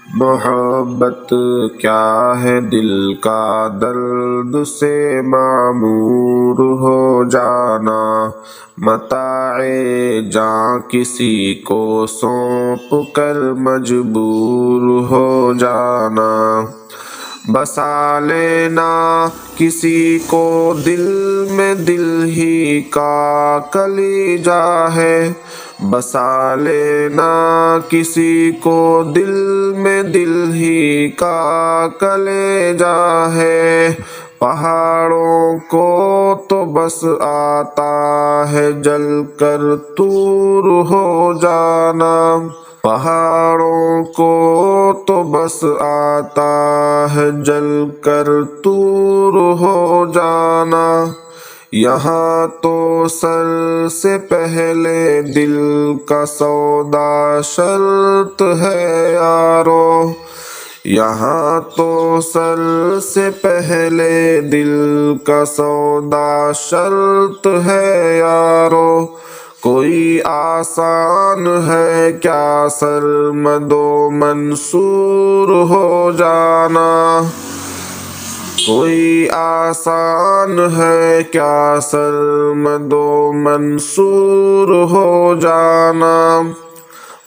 محبت کیا ہے دل کا درد سے معمور ہو جانا، متاع جاں کسی کو سونپ کر مجبور ہو جانا، بسا لینا کسی کو دل میں دل ہی کا کلیجا ہے، بسا لینا کسی کو دل میں دل ہی کا کلیجا ہے، پہاڑوں کو تو بس آتا ہے جل کر طور ہو جانا، پہاڑوں کو تو بس آتا ہے جل کر طور ہو جانا، یہاں تو سر سے پہلے دل کا سودا شرط ہے یارو، یہاں تو سر سے پہلے دل کا سودا شرط ہے یارو، کوئی آسان ہے کیا سرمد و منصور ہو جانا، کوئی آسان ہے کیا سرمد و منصور ہو جانا،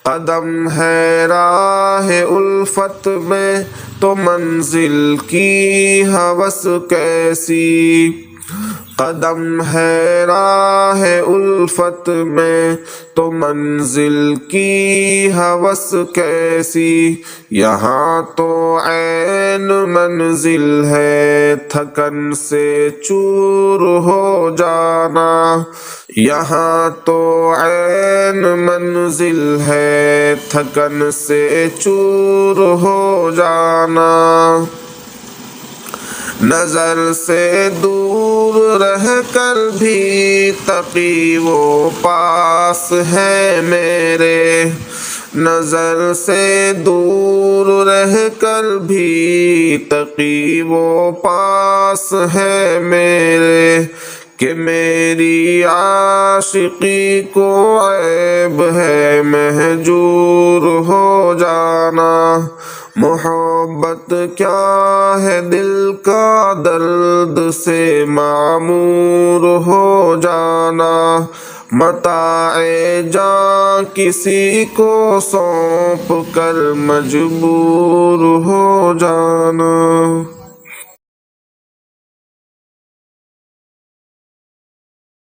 قدم ہے راہ الفت میں تو منزل کی ہوس کیسی، قدم ہے راہ الفت میں تو منزل کی ہوس کیسی، یہاں تو عین منزل ہے تھکن سے چور ہو جانا، یہاں تو عین منزل ہے تھکن سے چور ہو جانا، نظر سے دور رہ کر بھی تقی و پاس ہے میرے، نظر سے دور رہ کر بھی تقی و پاس ہے میرے، کہ میری عاشقی کو عیب ہے مہجور ہو جانا، محبت کیا ہے دل کا درد سے معمور ہو جانا، متاع جاں کسی کو سونپ کر مجبور ہو جانا۔